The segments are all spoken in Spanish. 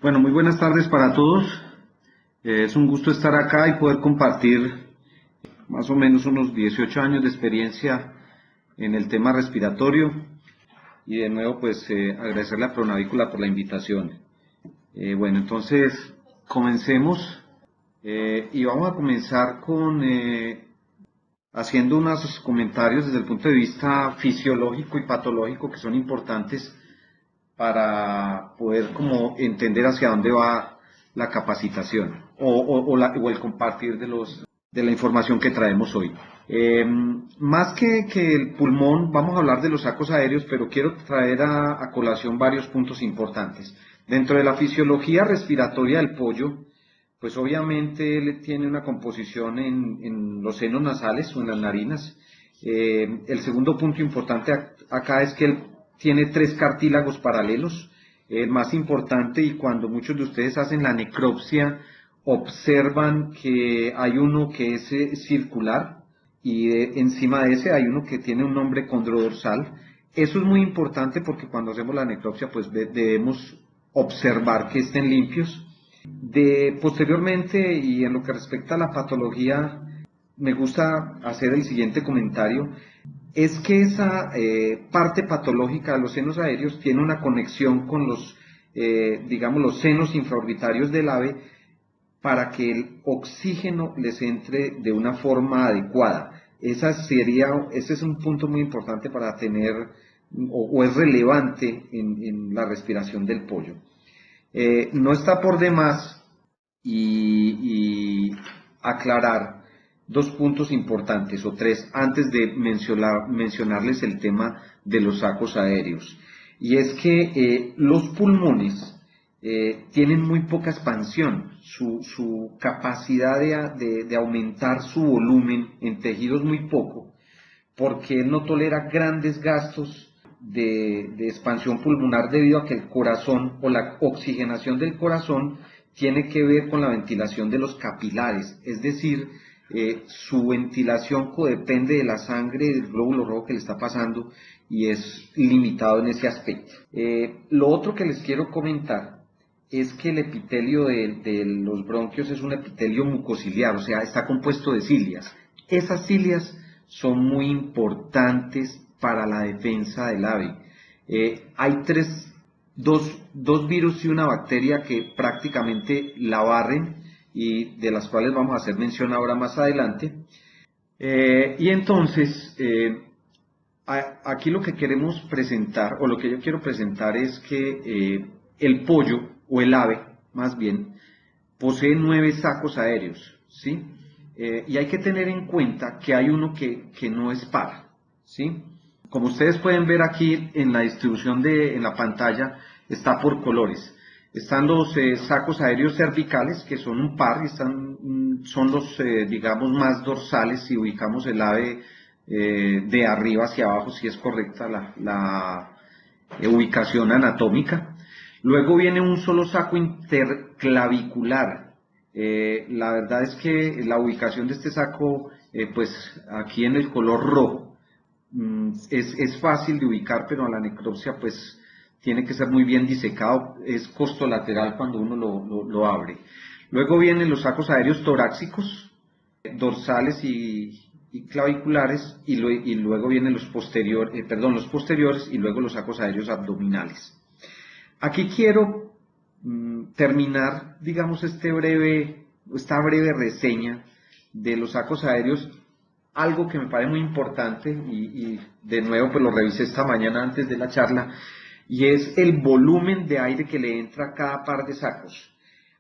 Bueno, muy buenas tardes para todos. Es un gusto estar acá y poder compartir más o menos unos 18 años de experiencia en el tema respiratorio y de nuevo pues agradecerle a Pronavícula por la invitación. Bueno, entonces comencemos y vamos a comenzar con haciendo unos comentarios desde el punto de vista fisiológico y patológico que son importantes para poder como entender hacia dónde va la capacitación o el compartir de la información que traemos hoy. Más que el pulmón, vamos a hablar de los sacos aéreos, pero quiero traer a colación varios puntos importantes. Dentro de la fisiología respiratoria del pollo, pues obviamente él tiene una composición en los senos nasales o en las narinas. El segundo punto importante acá es que él tiene tres cartílagos paralelos. El más importante, y cuando muchos de ustedes hacen la necropsia, observan que hay uno que es circular y encima de ese hay uno que tiene un nombre condrodorsal. Eso es muy importante porque cuando hacemos la necropsia pues debemos observar que estén limpios. Posteriormente, y en lo que respecta a la patología, me gusta hacer el siguiente comentario, es que esa parte patológica de los senos aéreos tiene una conexión con digamos, los senos infraorbitarios del ave para que el oxígeno les entre de una forma adecuada. Ese es un punto muy importante para tener, o es relevante en la respiración del pollo. No está por demás y aclarar dos puntos importantes o tres antes de mencionarles el tema de los sacos aéreos. Y es que los pulmones tienen muy poca expansión, su capacidad de aumentar su volumen en tejidos muy poco, porque él no tolera grandes gastos de expansión pulmonar debido a que el corazón o la oxigenación del corazón tiene que ver con la ventilación de los capilares, es decir, su ventilación codepende de la sangre del glóbulo rojo que le está pasando y es limitado en ese aspecto. Lo otro que les quiero comentar es que el epitelio de los bronquios es un epitelio mucociliar, o sea, está compuesto de cilias. Esas cilias son muy importantes para la defensa del ave. Hay dos virus y una bacteria que prácticamente la barren y de las cuales vamos a hacer mención ahora más adelante. Y entonces, aquí lo que queremos presentar, o lo que yo quiero presentar es que el pollo, o el ave, más bien, posee 9 sacos aéreos, ¿sí? Y hay que tener en cuenta que hay uno que no es par, ¿sí? Como ustedes pueden ver aquí en la distribución en la pantalla, está por colores. Están los sacos aéreos cervicales, que son un par, y son los, digamos, más dorsales, si ubicamos el ave de arriba hacia abajo, si es correcta la ubicación anatómica. Luego viene un solo saco interclavicular. La verdad es que la ubicación de este saco, pues aquí en el color rojo, es fácil de ubicar, pero a la necropsia pues tiene que ser muy bien disecado, es costolateral cuando uno lo abre. Luego vienen los sacos aéreos torácicos, dorsales y claviculares, y luego vienen los posteriores y luego los sacos aéreos abdominales. Aquí quiero terminar, digamos, esta breve reseña de los sacos aéreos, algo que me parece muy importante y de nuevo pues lo revisé esta mañana antes de la charla, y es el volumen de aire que le entra a cada par de sacos.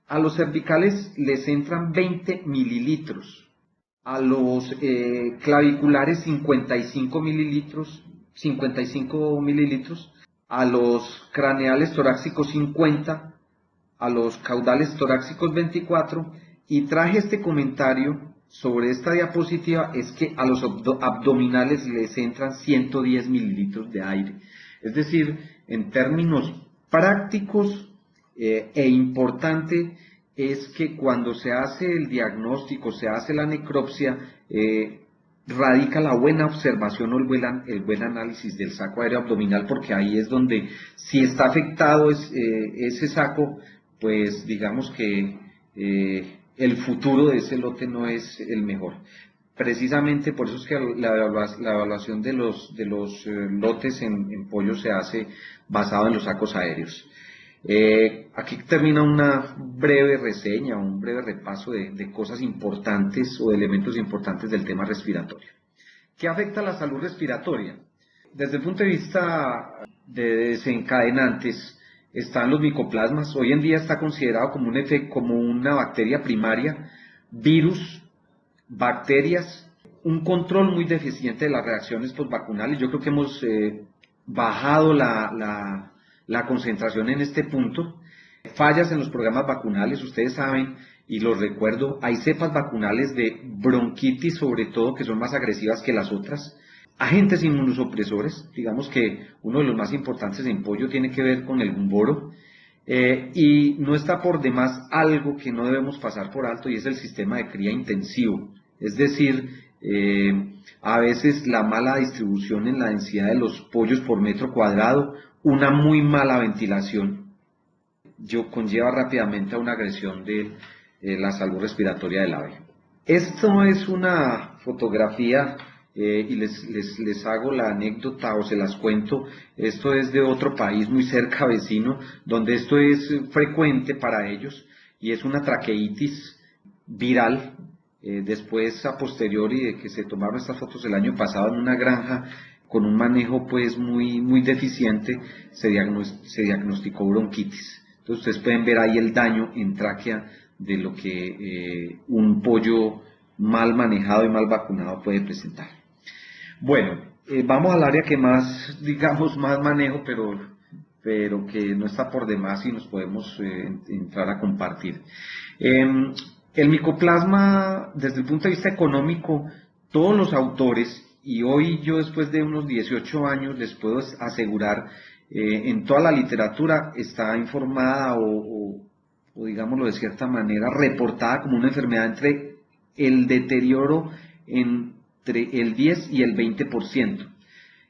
A los cervicales les entran 20 mililitros, a los claviculares 55 mililitros, a los craneales torácicos 50, a los caudales torácicos 24, y traje este comentario sobre esta diapositiva, es que a los abdominales les entran 110 mililitros de aire. Es decir, en términos prácticos e importante, es que cuando se hace el diagnóstico, se hace la necropsia, radica la buena observación o el buen análisis del saco aéreo abdominal, porque ahí es donde, si está afectado ese saco, pues digamos que el futuro de ese lote no es el mejor. Precisamente por eso es que la evaluación de los lotes en pollo se hace basado en los sacos aéreos. Aquí termina una breve reseña, un breve repaso de cosas importantes o de elementos importantes del tema respiratorio. ¿Qué afecta a la salud respiratoria? Desde el punto de vista de desencadenantes, están los micoplasmas. Hoy en día está considerado como como una bacteria primaria, virus, bacterias, un control muy deficiente de las reacciones postvacunales. Yo creo que hemos bajado la concentración en este punto. Fallas en los programas vacunales, ustedes saben, y los recuerdo, hay cepas vacunales de bronquitis sobre todo que son más agresivas que las otras. Agentes inmunosupresores, digamos que uno de los más importantes en pollo tiene que ver con el gumboro, y no está por demás algo que no debemos pasar por alto y es el sistema de cría intensivo, es decir, a veces la mala distribución en la densidad de los pollos por metro cuadrado, una muy mala ventilación, conlleva rápidamente a una agresión de la salud respiratoria del ave. Esto es una fotografía y les hago la anécdota o se las cuento. Esto es de otro país muy cerca vecino, donde esto es frecuente para ellos y es una traqueitis viral. Después, a posteriori de que se tomaron estas fotos el año pasado en una granja con un manejo pues muy deficiente, se diagnosticó bronquitis. Entonces ustedes pueden ver ahí el daño en tráquea de lo que un pollo mal manejado y mal vacunado puede presentar. Bueno, vamos al área que más, digamos, más manejo, pero que no está por demás y nos podemos entrar a compartir. El micoplasma, desde el punto de vista económico, todos los autores, y hoy yo después de unos 18 años les puedo asegurar, en toda la literatura está informada o digámoslo de cierta manera, reportada como una enfermedad entre el deterioro entre el 10 y el 20%.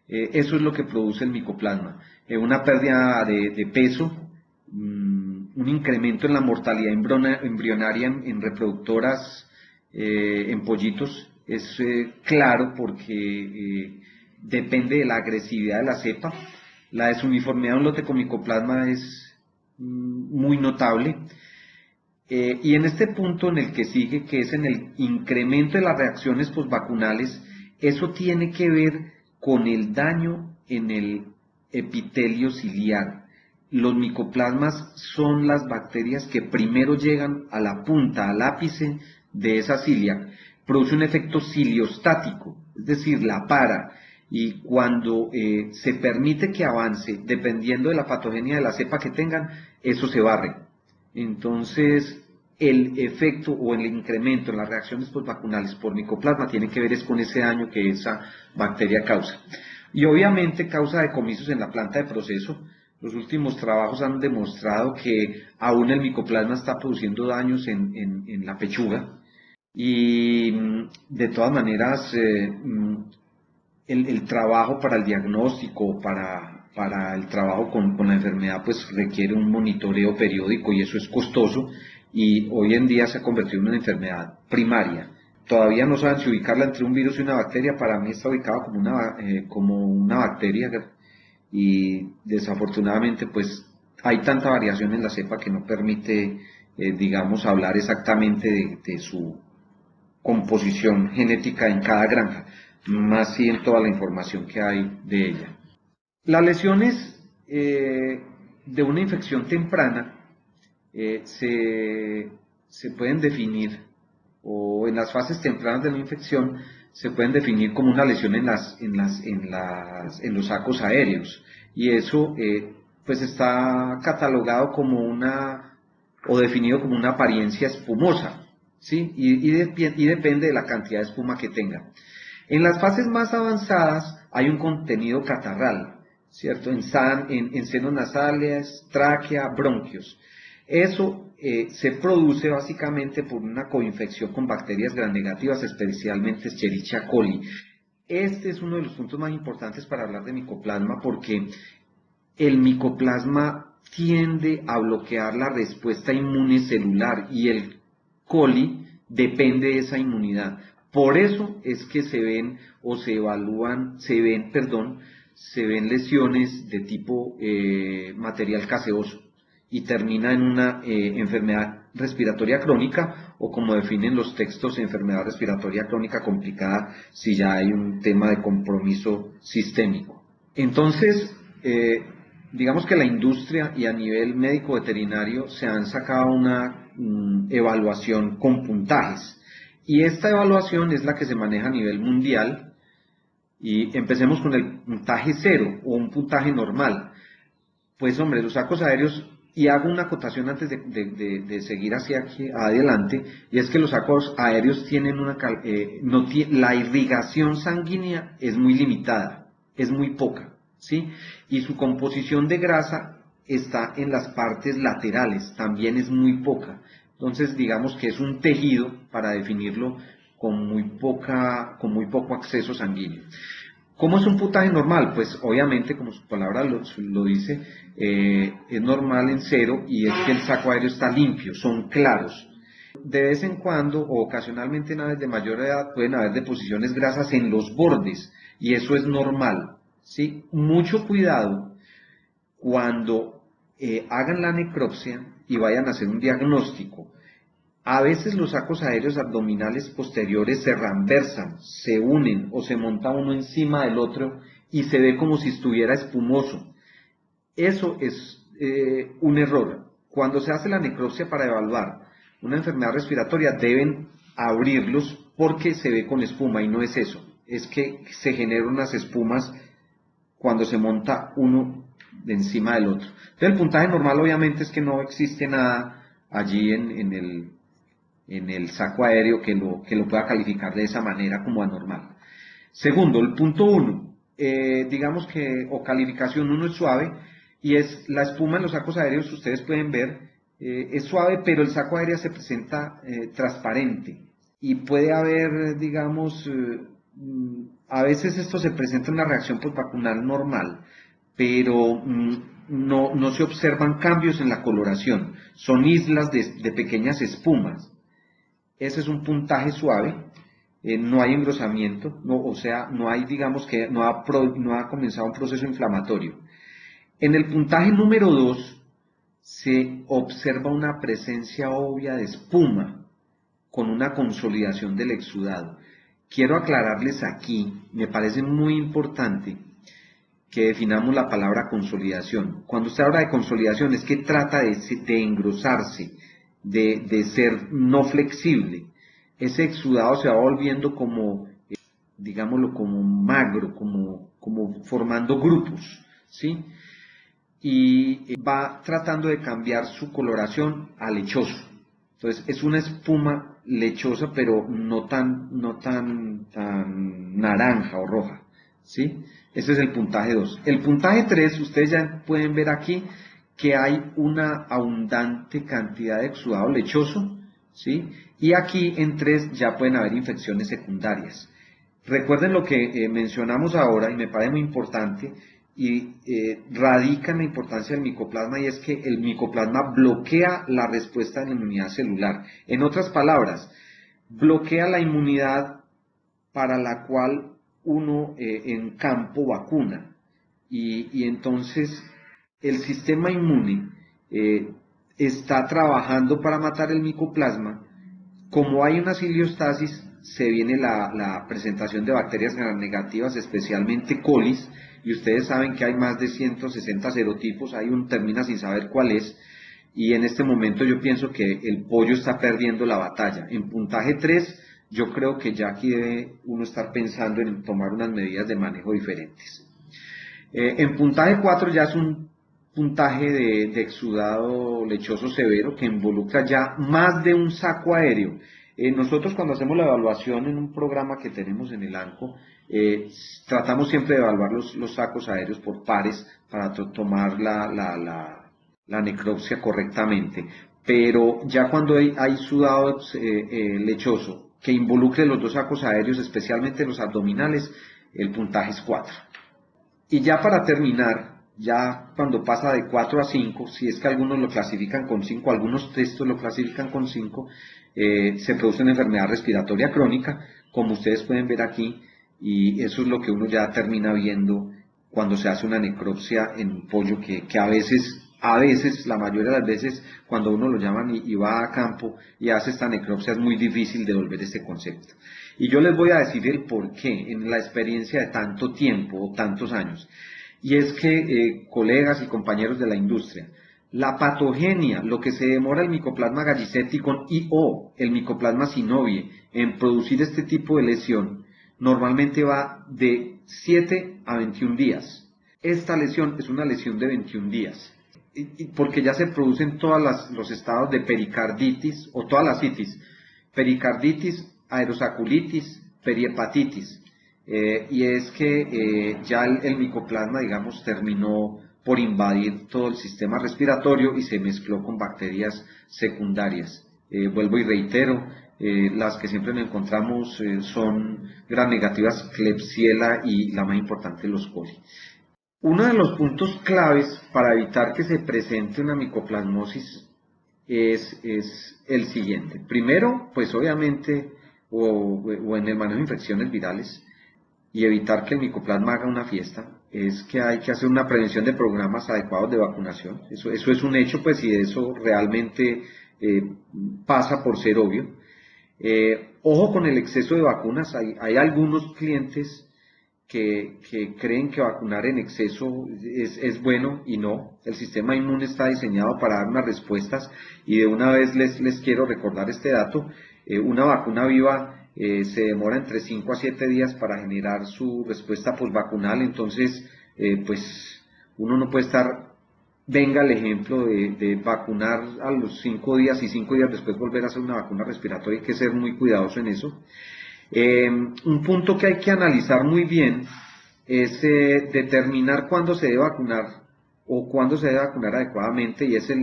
Eso es lo que produce el micoplasma. Una pérdida de peso, un incremento en la mortalidad embrionaria en reproductoras, en pollitos, es claro porque depende de la agresividad de la cepa. La desuniformidad de un lote con micoplasma es muy notable. Y en este punto en el que sigue, que es en el incremento de las reacciones postvacunales, eso tiene que ver con el daño en el epitelio ciliar. Los micoplasmas son las bacterias que primero llegan a la punta, al ápice de esa cilia. Produce un efecto ciliostático, es decir, la para. Y cuando se permite que avance, dependiendo de la patogenia de la cepa que tengan, eso se barre. Entonces, el efecto o el incremento en las reacciones postvacunales por micoplasma tiene que ver es con ese daño que esa bacteria causa. Y obviamente causa decomisos en la planta de proceso. Los últimos trabajos han demostrado que aún el micoplasma está produciendo daños en la pechuga. Y de todas maneras, el trabajo para el diagnóstico, para el trabajo con la enfermedad, pues requiere un monitoreo periódico y eso es costoso y hoy en día se ha convertido en una enfermedad primaria. Todavía no saben si ubicarla entre un virus y una bacteria. Para mí está ubicada como una bacteria y desafortunadamente pues hay tanta variación en la cepa que no permite, digamos, hablar exactamente de su composición genética en cada granja, más si en toda la información que hay de ella. Las lesiones de una infección temprana se pueden definir, o en las fases tempranas de la infección, se pueden definir como una lesión en los sacos aéreos, y eso pues está catalogado como o definido como una apariencia espumosa, ¿sí? Y depende de la cantidad de espuma que tenga. En las fases más avanzadas hay un contenido catarral, ¿cierto? En senos nasales, tráquea, bronquios. Eso se produce básicamente por una coinfección con bacterias gram-negativas, especialmente Escherichia coli. Este es uno de los puntos más importantes para hablar de micoplasma porque el micoplasma tiende a bloquear la respuesta inmune celular y el coli depende de esa inmunidad. Por eso es que se ven o se ven lesiones de tipo material gaseoso y termina en una enfermedad respiratoria crónica o, como definen los textos, enfermedad respiratoria crónica complicada si ya hay un tema de compromiso sistémico. Entonces, digamos que la industria y a nivel médico veterinario se han sacado una evaluación con puntajes, y esta evaluación es la que se maneja a nivel mundial. Y empecemos con el puntaje 0 o un puntaje normal. Pues hombre, los sacos aéreos, y hago una acotación antes de seguir hacia aquí adelante, y es que los sacos aéreos tienen la irrigación sanguínea es muy limitada, es muy poca, ¿sí? Y su composición de grasa está en las partes laterales, también es muy poca. Entonces, digamos que es un tejido, para definirlo, con muy poco acceso sanguíneo. ¿Cómo es un puntaje normal? Pues obviamente, como su palabra lo dice, es normal en 0, y es que el saco aéreo está limpio, son claros. De vez en cuando, o ocasionalmente en aves de mayor edad, pueden haber deposiciones grasas en los bordes, y eso es normal, ¿sí? Mucho cuidado cuando hagan la necropsia y vayan a hacer un diagnóstico. A veces los sacos aéreos abdominales posteriores se ramversan, se unen o se monta uno encima del otro y se ve como si estuviera espumoso. Eso es un error. Cuando se hace la necropsia para evaluar una enfermedad respiratoria, deben abrirlos porque se ve con espuma, y no es eso. Es que se generan unas espumas cuando se monta uno de encima del otro. Entonces, el puntaje normal obviamente es que no existe nada allí en el saco aéreo que lo pueda calificar de esa manera como anormal. Segundo, el punto 1, digamos que, o calificación 1, es suave, y es la espuma en los sacos aéreos. Ustedes pueden ver, es suave, pero el saco aéreo se presenta transparente, y puede haber, digamos, a veces esto se presenta en una reacción vacunal normal, pero no se observan cambios en la coloración, son islas de pequeñas espumas. Ese es un puntaje suave, no hay engrosamiento, o sea, no hay, digamos que no ha comenzado un proceso inflamatorio. En el puntaje número 2 se observa una presencia obvia de espuma con una consolidación del exudado. Quiero aclararles aquí, me parece muy importante que definamos la palabra consolidación. Cuando usted habla de consolidación, es que trata de engrosarse, de ser no flexible. Ese exudado se va volviendo como, digámoslo, como magro, como formando grupos, ¿sí? Y va tratando de cambiar su coloración a lechoso. Entonces es una espuma lechosa, pero no tan naranja o roja, ¿sí? Ese es el puntaje 2. El puntaje 3, ustedes ya pueden ver aquí que hay una abundante cantidad de exudado lechoso, ¿sí? Y aquí en 3 ya pueden haber infecciones secundarias. Recuerden lo que mencionamos ahora, y me parece muy importante, y radica en la importancia del micoplasma, y es que el micoplasma bloquea la respuesta de la inmunidad celular. En otras palabras, bloquea la inmunidad para la cual uno en campo vacuna, y entonces el sistema inmune está trabajando para matar el micoplasma. Como hay una ciliostasis, se viene la presentación de bacterias negativas, especialmente colis, y ustedes saben que hay más de 160 serotipos, hay uno termina sin saber cuál es, y en este momento yo pienso que el pollo está perdiendo la batalla. En puntaje 3, yo creo que ya aquí debe uno estar pensando en tomar unas medidas de manejo diferentes. En puntaje 4 ya es un puntaje de exudado lechoso severo que involucra ya más de un saco aéreo. Nosotros, cuando hacemos la evaluación en un programa que tenemos en el ANCO, tratamos siempre de evaluar los sacos aéreos por pares para tomar la necropsia correctamente. Pero ya cuando hay sudado lechoso que involucre los dos sacos aéreos, especialmente los abdominales, el puntaje es 4. Y ya para terminar, ya cuando pasa de 4 a 5, si es que algunos lo clasifican con 5, algunos textos lo clasifican con 5, se produce una enfermedad respiratoria crónica, como ustedes pueden ver aquí, y eso es lo que uno ya termina viendo cuando se hace una necropsia en un pollo que a veces, la mayoría de las veces, cuando uno lo llaman y va a campo y hace esta necropsia, es muy difícil devolver este concepto. Y yo les voy a decir el por qué en la experiencia de tanto tiempo o tantos años. Y es que, colegas y compañeros de la industria, la patogenia, lo que se demora el Mycoplasma galliceti y o el Mycoplasma synoviae en producir este tipo de lesión, normalmente va de 7 a 21 días. Esta lesión es una lesión de 21 días, porque ya se producen todos los estados de pericarditis o todas las itis, pericarditis, aerosaculitis, perihepatitis. Y es que ya el micoplasma, digamos, terminó por invadir todo el sistema respiratorio y se mezcló con bacterias secundarias. Vuelvo y reitero, las que siempre nos encontramos son gram negativas, Klebsiella y la más importante, los coli. Uno de los puntos claves para evitar que se presente una micoplasmosis es el siguiente. Primero, pues obviamente, o en el manejo de infecciones virales, y evitar que el micoplasma haga una fiesta, es que hay que hacer una prevención de programas adecuados de vacunación. Eso es un hecho, pues, y eso realmente pasa por ser obvio. Ojo con el exceso de vacunas. Hay algunos clientes que creen que vacunar en exceso es bueno y no. El sistema inmune está diseñado para dar unas respuestas y de una vez les quiero recordar este dato. Una vacuna viva se demora entre 5 a 7 días para generar su respuesta postvacunal, entonces pues uno no puede estar, venga el ejemplo de vacunar a los 5 días y 5 días después volver a hacer una vacuna respiratoria. Hay que ser muy cuidadoso en eso. Un punto que hay que analizar muy bien es determinar cuándo se debe vacunar o cuándo se debe vacunar adecuadamente, y es el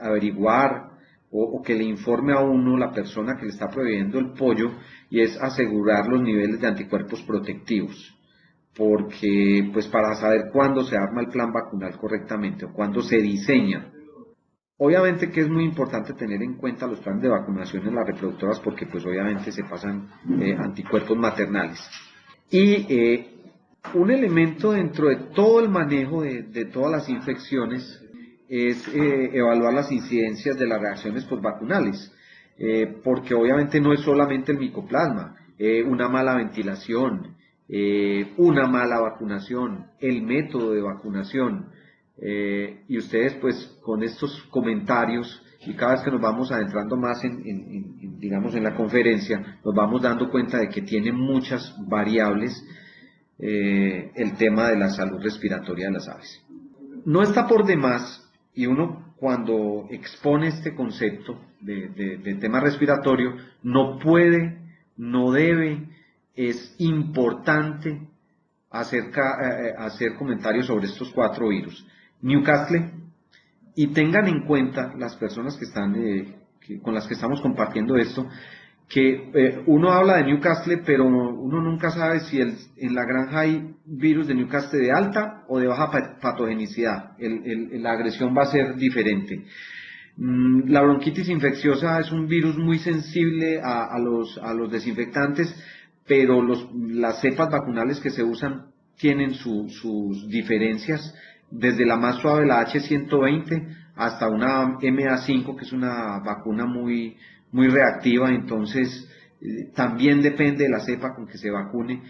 averiguar o que le informe a uno la persona que le está proveyendo el pollo, y es asegurar los niveles de anticuerpos protectivos, porque pues para saber cuándo se arma el plan vacunal correctamente o cuándo se diseña. Obviamente que es muy importante tener en cuenta los planes de vacunación en las reproductoras, porque pues obviamente se pasan anticuerpos maternales. Y un elemento dentro de todo el manejo de todas las infecciones es evaluar las incidencias de las reacciones postvacunales, porque obviamente no es solamente el micoplasma, una mala ventilación, una mala vacunación, el método de vacunación. Y ustedes pues con estos comentarios y cada vez que nos vamos adentrando más digamos en la conferencia, nos vamos dando cuenta de que tiene muchas variables el tema de la salud respiratoria de las aves. No está por demás, y uno cuando expone este concepto de tema respiratorio no puede, no debe, es importante hacer comentarios sobre estos 4 virus. Newcastle, y tengan en cuenta las personas que están con las que estamos compartiendo esto, que uno habla de Newcastle, pero uno nunca sabe si en la granja hay virus de Newcastle de alta o de baja patogenicidad. La agresión va a ser diferente. La bronquitis infecciosa es un virus muy sensible a los desinfectantes, pero las cepas vacunales que se usan tienen sus diferencias, desde la más suave, la H120, hasta una MA5, que es una vacuna muy reactiva. Entonces también depende de la cepa con que se vacune.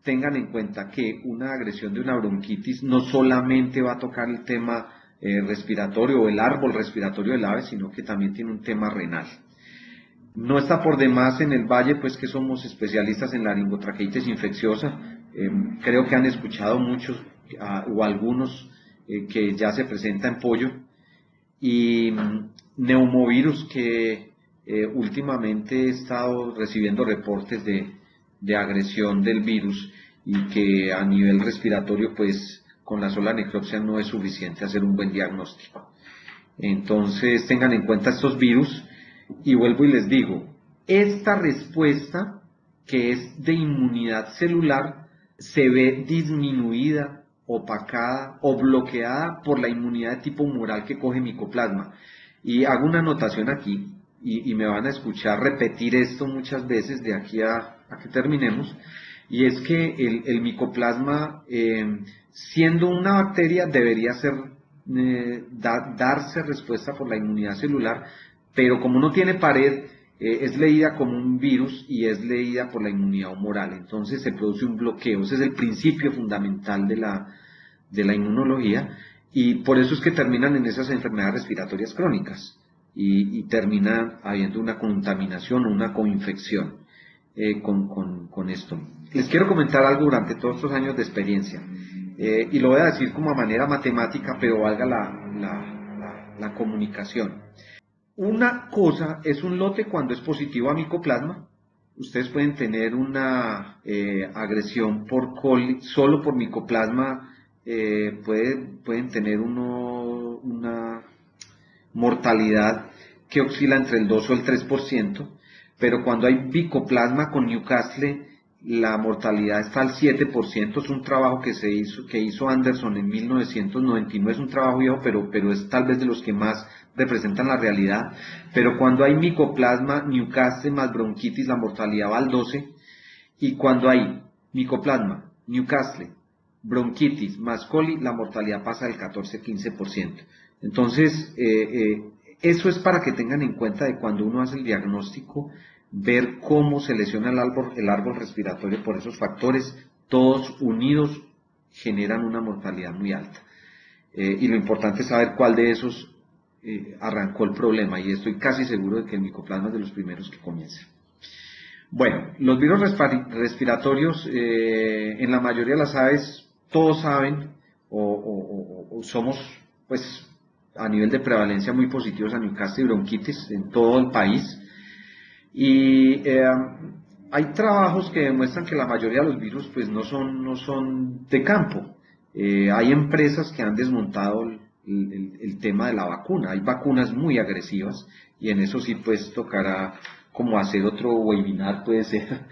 Tengan en cuenta que una agresión de una bronquitis no solamente va a tocar el tema respiratorio o el árbol respiratorio del ave, sino que también tiene un tema renal. No está por demás en el valle, pues que somos especialistas en laringotraqueitis infecciosa. Creo que han escuchado muchos o algunos que ya se presenta en pollo, y neumovirus, que últimamente he estado recibiendo reportes de agresión del virus, y que a nivel respiratorio pues con la sola necropsia no es suficiente hacer un buen diagnóstico. Entonces tengan en cuenta estos virus, y vuelvo y les digo, esta respuesta que es de inmunidad celular se ve disminuida opacada o bloqueada por la inmunidad de tipo humoral que coge micoplasma. Y hago una anotación aquí, y me van a escuchar repetir esto muchas veces de aquí a que terminemos, y es que el micoplasma, siendo una bacteria, debería ser, darse respuesta por la inmunidad celular, pero como no tiene pared, es leída como un virus y es leída por la inmunidad humoral. Entonces se produce un bloqueo. Ese es el principio fundamental de la inmunología, y por eso es que terminan en esas enfermedades respiratorias crónicas y termina habiendo una contaminación o una coinfección con esto. Les quiero comentar algo durante todos estos años de experiencia, y lo voy a decir como a manera matemática, pero valga la comunicación. Una cosa es un lote cuando es positivo a micoplasma. Ustedes pueden tener una agresión por coli, solo por micoplasma, pueden tener una mortalidad que oscila entre el 2 o el 3%, pero cuando hay micoplasma con Newcastle, la mortalidad está al 7%. Es un trabajo que hizo Anderson en 1999, es un trabajo viejo, pero es tal vez de los que más representan la realidad. Pero cuando hay micoplasma, Newcastle más bronquitis, la mortalidad va al 12%, y cuando hay micoplasma, Newcastle, bronquitis más coli, la mortalidad pasa del 14-15%. Entonces, eso es para que tengan en cuenta de cuando uno hace el diagnóstico, ver cómo se lesiona el árbol respiratorio por esos factores, todos unidos generan una mortalidad muy alta. Y lo importante es saber cuál de esos arrancó el problema, y estoy casi seguro de que el micoplasma es de los primeros que comienza. Bueno, los virus respiratorios, en la mayoría de las aves, todos saben, o somos, pues, a nivel de prevalencia muy positivos a Newcastle y bronquitis en todo el país. Y hay trabajos que demuestran que la mayoría de los virus, pues, no son de campo. Hay empresas que han desmontado el tema de la vacuna. Hay vacunas muy agresivas, y en eso sí, pues, tocará como hacer otro webinar, puede ser.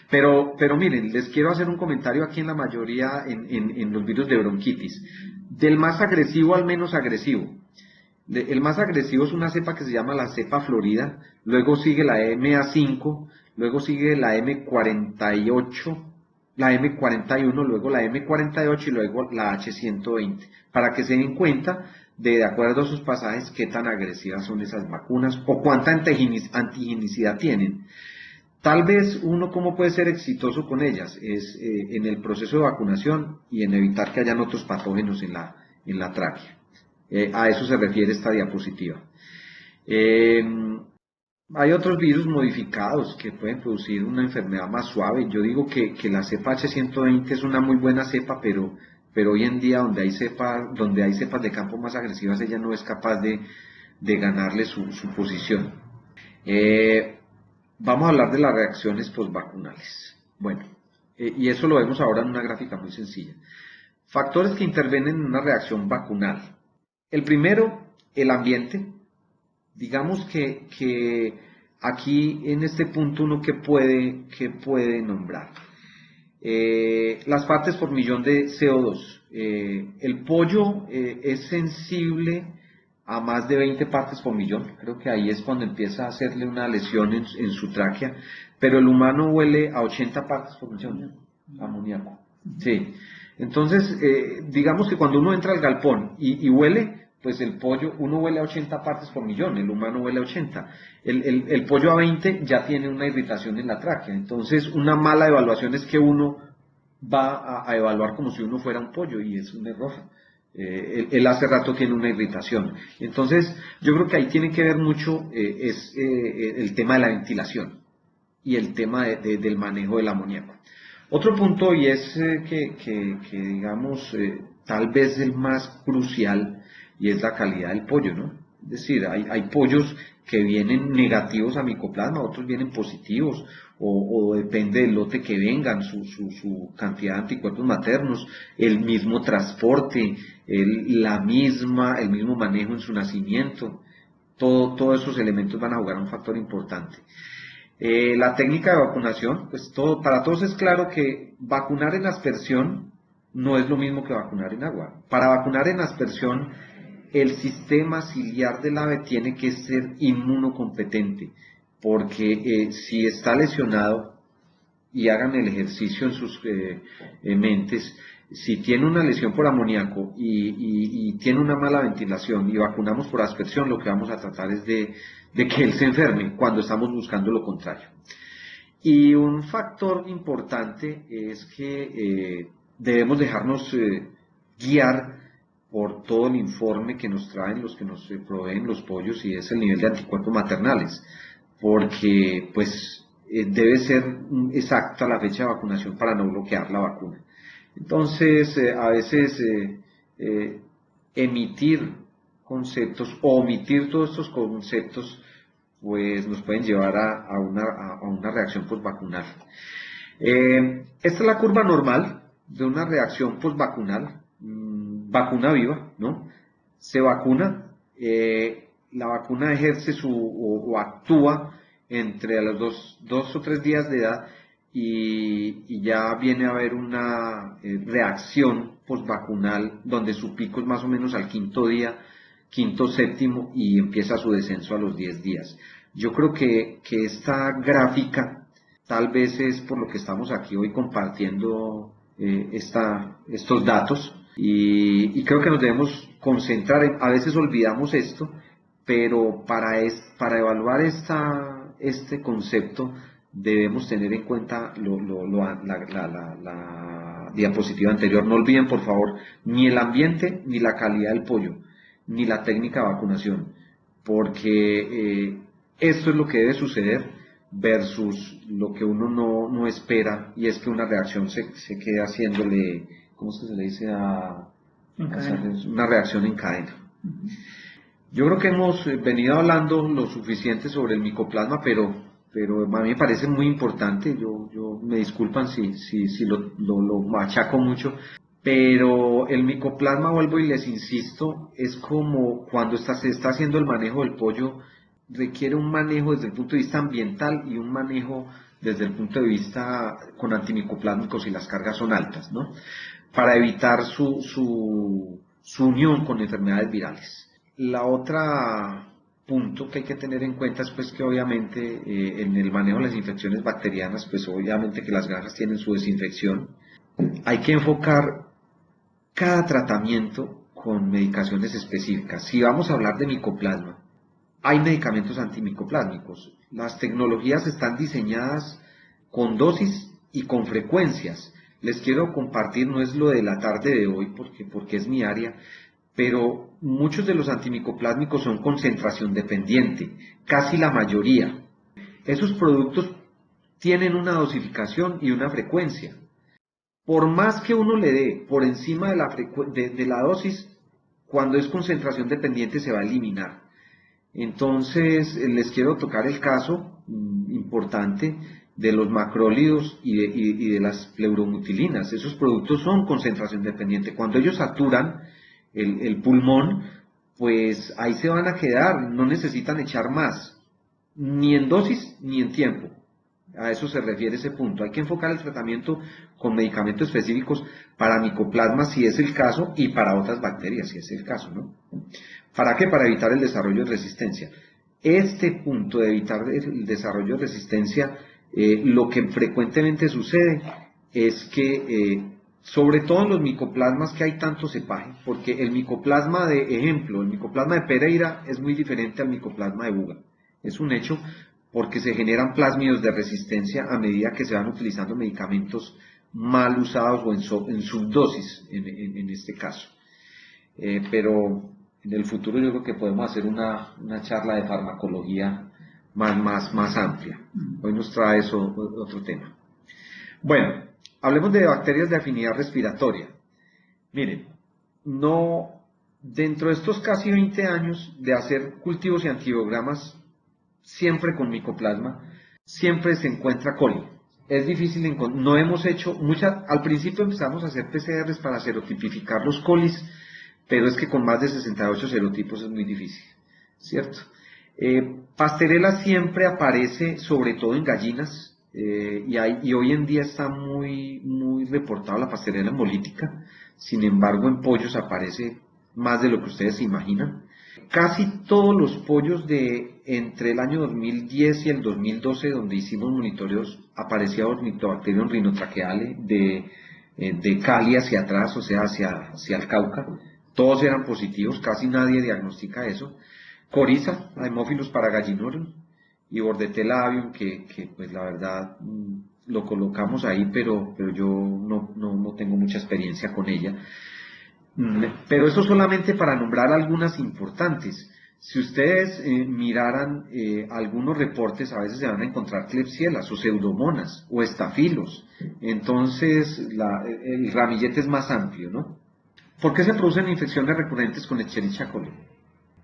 Pero miren, les quiero hacer un comentario aquí en la mayoría, en los virus de bronquitis. Del más agresivo al menos agresivo. El más agresivo es una cepa que se llama la cepa florida, luego sigue la MA5, luego sigue la M48, la M41, luego la M48 y luego la H120, para que se den cuenta de acuerdo a sus pasajes, qué tan agresivas son esas vacunas o cuánta antigenicidad tienen. Tal vez uno, cómo puede ser exitoso con ellas, es en el proceso de vacunación y en evitar que hayan otros patógenos en la tráquea. A eso se refiere esta diapositiva. Hay otros virus modificados que pueden producir una enfermedad más suave. Yo digo que la cepa H120 es una muy buena cepa, pero hoy en día donde hay cepas de campo más agresivas, ella no es capaz de ganarle su posición. Vamos a hablar de las reacciones postvacunales. Bueno, y eso lo vemos ahora en una gráfica muy sencilla. Factores que intervienen en una reacción vacunal. El primero, el ambiente. Digamos que aquí en este punto uno que puede nombrar. Las partes por millón de CO2. El pollo es sensible a más de 20 partes por millón. Creo que ahí es cuando empieza a hacerle una lesión en su tráquea. Pero el humano huele a 80 partes por millón, amoníaco. Sí. Entonces, digamos que cuando uno entra al galpón y huele, pues el pollo, uno huele a 80 partes por millón, el humano huele a 80. El pollo a 20 ya tiene una irritación en la tráquea. Entonces, una mala evaluación es que uno va a evaluar como si uno fuera un pollo, y es un error. Él hace rato tiene una irritación. Entonces, yo creo que ahí tiene que ver mucho el tema de la ventilación y el tema del manejo del amoníaco. Otro punto, y es que digamos, tal vez el más crucial, y es la calidad del pollo, ¿no? Es decir, hay pollos que vienen negativos a micoplasma, otros vienen positivos, o depende del lote que vengan, su cantidad de anticuerpos maternos, el mismo transporte, el mismo manejo en su nacimiento. Todos esos elementos van a jugar un factor importante. La técnica de vacunación, pues para todos es claro que vacunar en aspersión no es lo mismo que vacunar en agua. Para vacunar en aspersión, el sistema ciliar del ave tiene que ser inmunocompetente, porque si está lesionado, y hagan el ejercicio en sus mentes, si tiene una lesión por amoníaco y tiene una mala ventilación y vacunamos por aspersión, lo que vamos a tratar es de que él se enferme cuando estamos buscando lo contrario. Y un factor importante es que debemos dejarnos guiar por todo el informe que nos traen los que nos proveen los pollos, y es el nivel de anticuerpos maternales, porque pues debe ser exacta la fecha de vacunación para no bloquear la vacuna. Entonces, a veces emitir conceptos o omitir todos estos conceptos pues nos pueden llevar a una reacción postvacunal. Esta es la curva normal de una reacción postvacunal, vacuna viva, ¿no? Se vacuna, la vacuna ejerce o actúa entre los 2 o 3 días de edad y ya viene a haber una reacción postvacunal donde su pico es más o menos al quinto día, quinto, séptimo, y empieza su descenso a los 10 días. Yo creo que esta gráfica tal vez es por lo que estamos aquí hoy compartiendo estos datos, y creo que nos debemos concentrar a veces olvidamos esto, pero para evaluar este concepto debemos tener en cuenta la diapositiva anterior. No olviden, por favor, ni el ambiente, ni la calidad del pollo, ni la técnica de vacunación, porque esto es lo que debe suceder versus lo que uno no espera, y es que una reacción se quede haciéndole, ¿cómo es que se le dice? Una reacción en cadena. Yo creo que hemos venido hablando lo suficiente sobre el micoplasma, pero a mí me parece muy importante. Yo me disculpan si lo machaco mucho, pero el micoplasma, vuelvo y les insisto, es como cuando se está haciendo el manejo del pollo, requiere un manejo desde el punto de vista ambiental y un manejo desde el punto de vista con antimicoplámicos y las cargas son altas, ¿no? Para evitar su unión con enfermedades virales. La otra punto que hay que tener en cuenta es pues que obviamente en el manejo de las infecciones bacterianas, pues obviamente que las granjas tienen su desinfección. Hay que enfocar cada tratamiento con medicaciones específicas. Si vamos a hablar de micoplasma, hay medicamentos antimicoplámicos. Las tecnologías están diseñadas con dosis y con frecuencias. Les quiero compartir, no es lo de la tarde de hoy porque es mi área, pero muchos de los antimicoplámicos son concentración dependiente, casi la mayoría. Esos productos tienen una dosificación y una frecuencia. Por más que uno le dé por encima de la dosis, cuando es concentración dependiente se va a eliminar. Entonces, les quiero tocar el caso importante de los macrólidos y de las pleuromutilinas. Esos productos son concentración dependiente. Cuando ellos saturan el pulmón, pues ahí se van a quedar, no necesitan echar más, ni en dosis ni en tiempo. A eso se refiere ese punto. Hay que enfocar el tratamiento con medicamentos específicos para micoplasma, si es el caso, y para otras bacterias, si es el caso, ¿no? ¿Para qué? Para evitar el desarrollo de resistencia. Este punto de evitar el desarrollo de resistencia, lo que frecuentemente sucede es que, sobre todo en los micoplasmas que hay tanto cepaje, porque el micoplasma el micoplasma de Pereira es muy diferente al micoplasma de Buga. Es un hecho, porque se generan plásmidos de resistencia a medida que se van utilizando medicamentos mal usados o en subdosis en este caso. Pero en el futuro yo creo que podemos hacer una charla de farmacología más amplia. Hoy nos trae eso otro tema. Bueno, hablemos de bacterias de afinidad respiratoria. Miren, dentro de estos casi 20 años de hacer cultivos y antibiogramas, siempre con micoplasma, siempre se encuentra coli. Es difícil encontrar, no hemos hecho al principio empezamos a hacer PCRs para serotipificar los colis, pero es que con más de 68 serotipos es muy difícil, ¿cierto? Pasteurella siempre aparece, sobre todo en gallinas, y hoy en día está muy reportado la pastelera hemolítica. Sin embargo, en pollos aparece más de lo que ustedes se imaginan. Casi todos los pollos de entre el año 2010 y el 2012, donde hicimos monitoreos, aparecía Ornithobacterium rhinotracheale de Cali hacia atrás, o sea, hacia el Cauca. Todos eran positivos, casi nadie diagnostica eso. Coriza, Haemophilus paragallinurium, y Bordetella avium, que pues la verdad lo colocamos ahí, pero yo no tengo mucha experiencia con ella. Pero eso solamente para nombrar algunas importantes. Si ustedes miraran algunos reportes, a veces se van a encontrar Klebsielas o Pseudomonas o Estafilos. Entonces, el ramillete es más amplio, ¿no? ¿Por qué se producen infecciones recurrentes con Escherichia coli?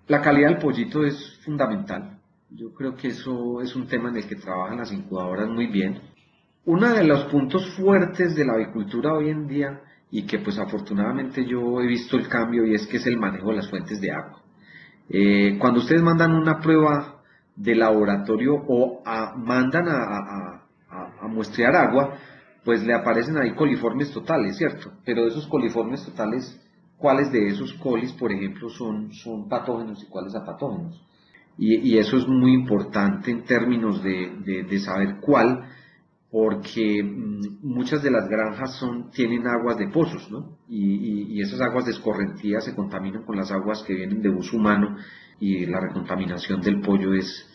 La calidad del pollito es fundamental. Yo creo que eso es un tema en el que trabajan las incubadoras muy bien. Uno de los puntos fuertes de la avicultura hoy en día, y que pues afortunadamente yo he visto el cambio, y es que es el manejo de las fuentes de agua. Cuando ustedes mandan una prueba de laboratorio o mandan a muestrear agua, pues le aparecen ahí coliformes totales, ¿cierto? Pero de esos coliformes totales, ¿cuáles de esos colis, por ejemplo, son patógenos y cuáles apatógenos? Y eso es muy importante en términos de saber cuál, porque muchas de las granjas tienen aguas de pozos, ¿no? Y esas aguas de escorrentía se contaminan con las aguas que vienen de uso humano, y la recontaminación del pollo es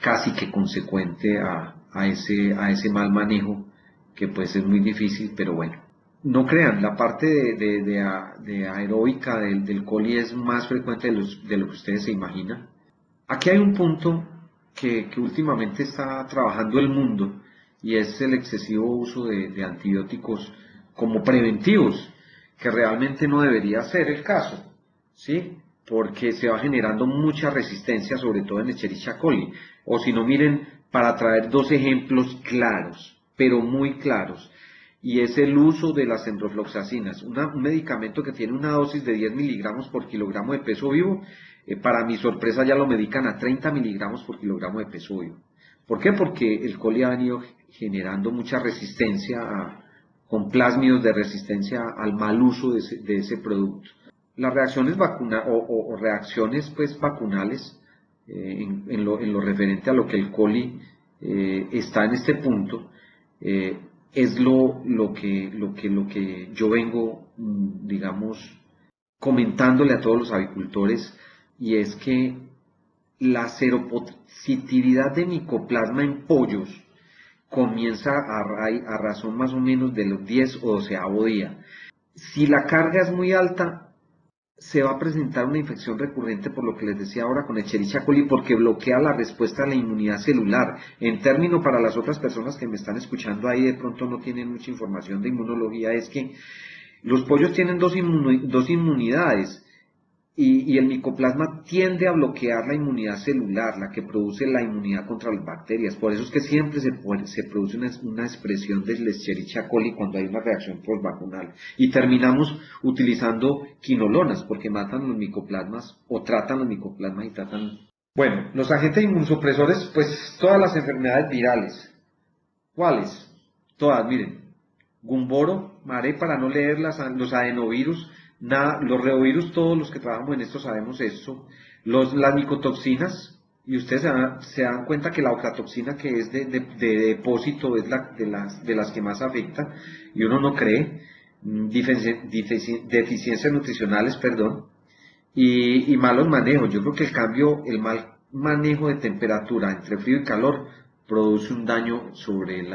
casi que consecuente a ese mal manejo, que pues es muy difícil, pero bueno. No crean, la parte de aeróbica del coli es más frecuente de lo que ustedes se imaginan. Aquí hay un punto que últimamente está trabajando el mundo, y es el excesivo uso de antibióticos como preventivos, que realmente no debería ser el caso, ¿sí? Porque se va generando mucha resistencia, sobre todo en Escherichia coli. O si no, miren, para traer dos ejemplos claros, pero muy claros, y es el uso de las enrofloxacinas, un medicamento que tiene una dosis de 10 miligramos por kilogramo de peso vivo. Para mi sorpresa ya lo medican a 30 miligramos por kilogramo de peso vivo. ¿Por qué? Porque el coli ha venido generando mucha resistencia, con plásmidos de resistencia al mal uso de ese producto. Las reacciones o reacciones pues vacunales, en lo referente a lo que el coli está en este punto, es lo que yo vengo, digamos, comentándole a todos los avicultores, y es que la seropositividad de micoplasma en pollos comienza a razón más o menos de los 10 o 12º día. Si la carga es muy alta, se va a presentar una infección recurrente, por lo que les decía ahora, con Escherichia coli, porque bloquea la respuesta a la inmunidad celular. En términos, para las otras personas que me están escuchando ahí, de pronto no tienen mucha información de inmunología, es que los pollos tienen dos inmunidades, y el micoplasma tiende a bloquear la inmunidad celular, la que produce la inmunidad contra las bacterias. Por eso es que siempre se produce una expresión del Escherichia coli cuando hay una reacción postvacunal. Y terminamos utilizando quinolonas, porque matan los micoplasmas, o tratan los micoplasmas y tratan... Bueno, los agentes inmunosupresores, pues todas las enfermedades virales. ¿Cuáles? Todas, miren. Gumboro, Mare, para no leer los adenovirus, los reovirus, todos los que trabajamos en esto sabemos esto. Las micotoxinas, y ustedes se dan cuenta que la ocratoxina, que es de depósito, es de las que más afecta, y uno no cree. Deficiencias nutricionales, perdón, y malos manejos. Yo creo que el mal manejo de temperatura entre frío y calor produce un daño sobre el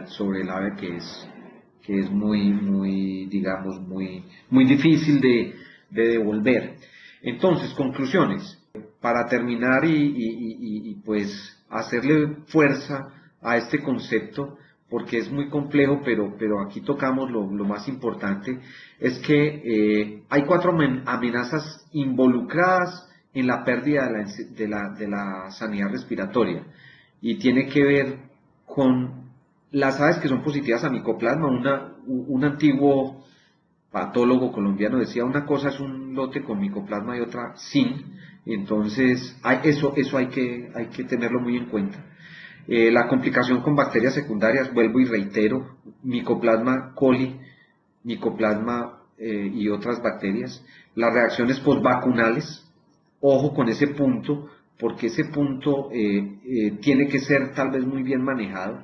ave, que es digamos, muy difícil de devolver. Entonces, conclusiones. Para terminar y pues hacerle fuerza a este concepto, porque es muy complejo, pero aquí tocamos lo más importante, es que hay 4 amenazas involucradas en la pérdida de la sanidad respiratoria, y tiene que ver con las aves que son positivas a micoplasma. Un antiguo patólogo colombiano decía: una cosa es un lote con micoplasma y otra sin. Entonces eso hay que tenerlo muy en cuenta. La complicación con bacterias secundarias, vuelvo y reitero, Mycoplasma coli, Mycoplasma y otras bacterias. Las reacciones postvacunales, ojo con ese punto, porque ese punto tiene que ser tal vez muy bien manejado.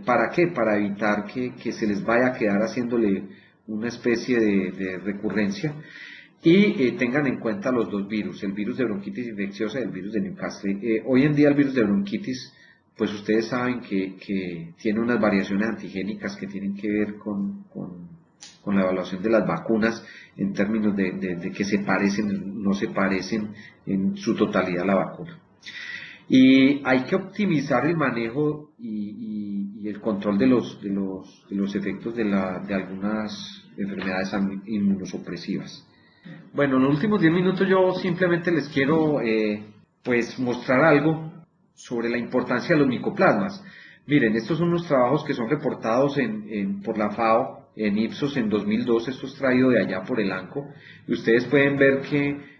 ¿Para qué? Para evitar que se les vaya a quedar haciéndole una especie de recurrencia. Y tengan en cuenta los dos virus, el virus de bronquitis infecciosa y el virus de Newcastle. Hoy en día el virus de bronquitis, pues ustedes saben que tiene unas variaciones antigénicas que tienen que ver con la evaluación de las vacunas en términos de que se parecen, no se parecen en su totalidad a la vacuna. Y hay que optimizar el manejo y el control de los efectos de algunas enfermedades inmunosupresivas. Bueno, en los últimos 10 minutos yo simplemente les quiero pues mostrar algo sobre la importancia de los micoplasmas. Miren, estos son unos trabajos que son reportados por la FAO en Ipsos en 2002, esto es traído de allá por el ANCO, y ustedes pueden ver que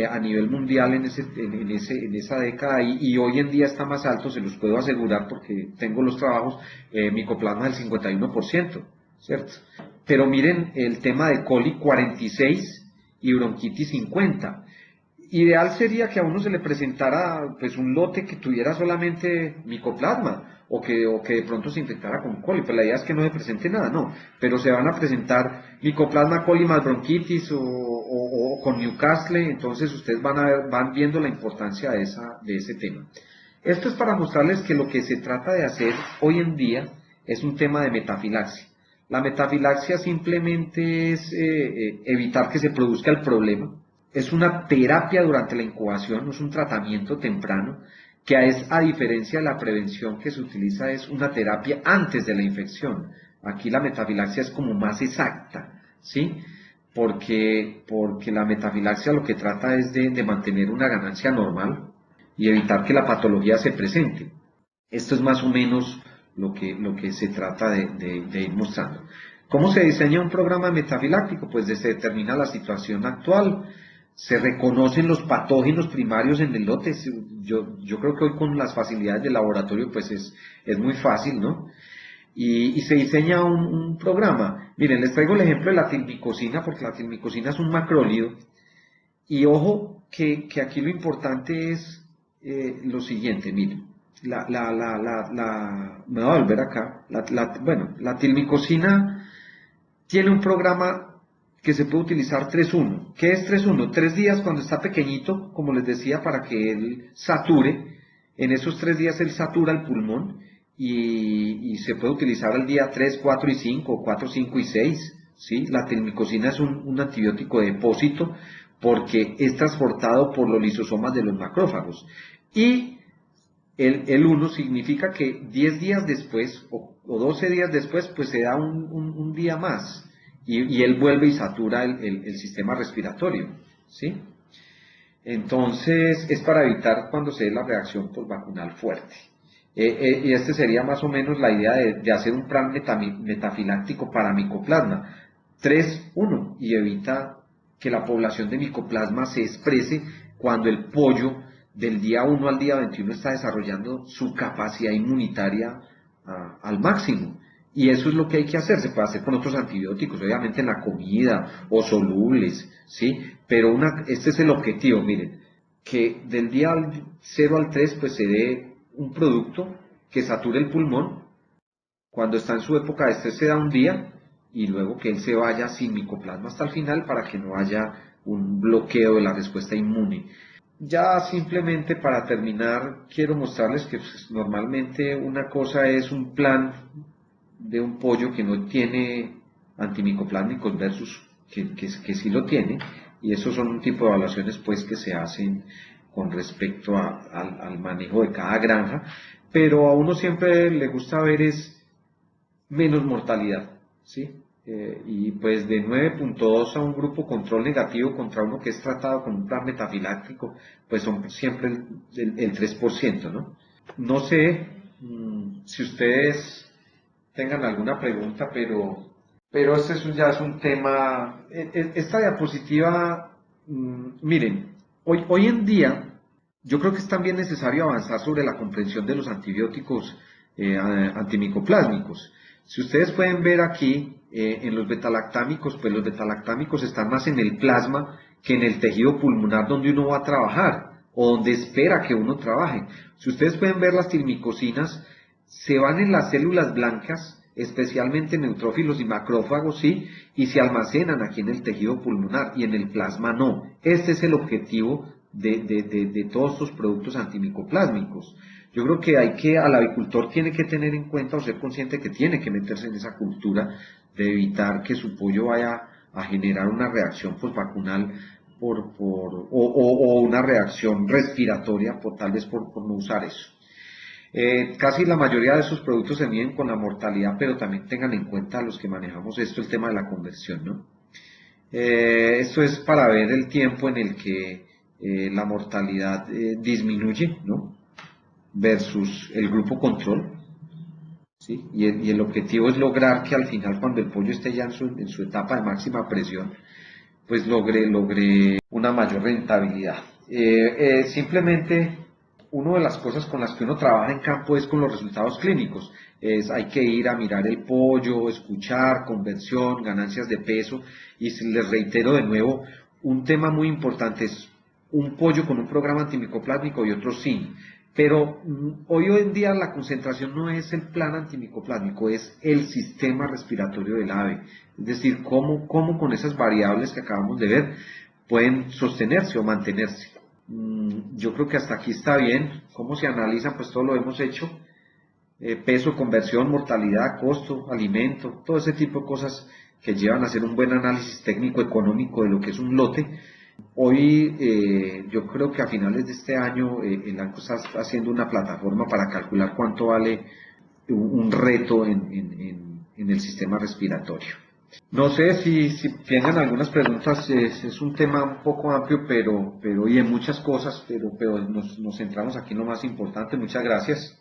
a nivel mundial en esa década y hoy en día está más alto, se los puedo asegurar porque tengo los trabajos, micoplasma del 51%, ¿cierto? Pero miren el tema de coli 46 y bronquitis 50. Ideal sería que a uno se le presentara pues un lote que tuviera solamente micoplasma o que de pronto se infectara con coli, pues la idea es que no se presente nada, no, pero se van a presentar micoplasma coli más bronquitis o con Newcastle, entonces ustedes van viendo la importancia de ese tema. Esto es para mostrarles que lo que se trata de hacer hoy en día es un tema de metafilaxia. La metafilaxia simplemente es evitar que se produzca el problema. Es una terapia durante la incubación, no es un tratamiento temprano, que es a diferencia de la prevención que se utiliza, es una terapia antes de la infección. Aquí la metafilaxia es como más exacta, ¿sí? Porque la metafilaxia lo que trata es de mantener una ganancia normal y evitar que la patología se presente. Esto es más o menos lo que se trata de ir mostrando. ¿Cómo se diseña un programa metafiláctico? Pues se determina la situación actual, se reconocen los patógenos primarios en el lote. Yo creo que hoy con las facilidades del laboratorio pues es muy fácil, ¿no? Y se diseña un programa. Miren, les traigo el ejemplo de la tilmicosina, porque la tilmicosina es un macrólido. Y ojo que aquí lo importante es lo siguiente, miren. Me voy a volver acá. Bueno, la tilmicosina tiene un programa que se puede utilizar 3-1. ¿Qué es 3-1? 3 días cuando está pequeñito, como les decía, para que él sature. En esos 3 días él satura el pulmón y se puede utilizar el día 3, 4 y 5, 4, 5 y 6. ¿Sí? La tilmicosina es un antibiótico de depósito porque es transportado por los lisosomas de los macrófagos. Y el 1 significa que 10 días después o 12 días después, pues se da un día más y él vuelve y satura el sistema respiratorio, ¿sí? Entonces es para evitar cuando se dé la reacción postvacunal fuerte. Y este sería más o menos la idea de hacer un plan metafiláctico para micoplasma. 3-1 y evita que la población de micoplasma se exprese cuando el pollo del día 1 al día 21 está desarrollando su capacidad inmunitaria al máximo. Y eso es lo que hay que hacer, se puede hacer con otros antibióticos, obviamente en la comida o solubles, ¿sí? Pero este es el objetivo, miren, que del día 0 al 3 pues se dé un producto que sature el pulmón, cuando está en su época de estrés se da un día y luego que él se vaya sin micoplasma hasta el final para que no haya un bloqueo de la respuesta inmune. Ya simplemente para terminar, quiero mostrarles que pues, normalmente una cosa es un plan de un pollo que no tiene antimicoplámicos versus que sí lo tiene, y esos son un tipo de evaluaciones pues que se hacen con respecto al manejo de cada granja, pero a uno siempre le gusta ver es menos mortalidad, ¿sí? Y pues de 9.2 a un grupo control negativo contra uno que es tratado con un plan metafiláctico, pues son siempre el 3%, ¿no? No sé si ustedes tengan alguna pregunta, pero este ya es un tema. Esta diapositiva, miren, hoy en día yo creo que es también necesario avanzar sobre la comprensión de los antibióticos antimicoplásmicos. Si ustedes pueden ver aquí en los betalactámicos, pues los betalactámicos están más en el plasma que en el tejido pulmonar donde uno va a trabajar o donde espera que uno trabaje. Si ustedes pueden ver, las tirmicosinas se van en las células blancas, especialmente neutrófilos y macrófagos, sí, y se almacenan aquí en el tejido pulmonar y en el plasma no. Este es el objetivo de todos estos productos antimicoplásmicos. Yo creo que al avicultor tiene que tener en cuenta o ser consciente que tiene que meterse en esa cultura de evitar que su pollo vaya a generar una reacción postvacunal o una reacción respiratoria tal vez por no usar eso. Casi la mayoría de esos productos se miden con la mortalidad, pero también tengan en cuenta los que manejamos esto, el tema de la conversión, ¿no? Esto es para ver el tiempo en el que la mortalidad disminuye, ¿no? Versus el grupo control, ¿sí? Y el objetivo es lograr que al final, cuando el pollo esté ya en su etapa de máxima presión, pues logre una mayor rentabilidad. Simplemente, una de las cosas con las que uno trabaja en campo es con los resultados clínicos. Hay que ir a mirar el pollo, escuchar, conversión, ganancias de peso, y les reitero de nuevo, un tema muy importante es un pollo con un programa antimicoplásmico y otro sin. Pero hoy en día la concentración no es el plan antimicoplásmico, es el sistema respiratorio del ave. Es decir, cómo con esas variables que acabamos de ver pueden sostenerse o mantenerse. Yo creo que hasta aquí está bien. ¿Cómo se analizan? Pues todo lo hemos hecho. Peso, conversión, mortalidad, costo, alimento, todo ese tipo de cosas que llevan a hacer un buen análisis técnico económico de lo que es un lote. Hoy yo creo que a finales de este año el ANCO está haciendo una plataforma para calcular cuánto vale un reto en el sistema respiratorio. No sé si tengan algunas preguntas, es un tema un poco amplio, pero y en muchas cosas, pero nos centramos aquí en lo más importante. Muchas gracias.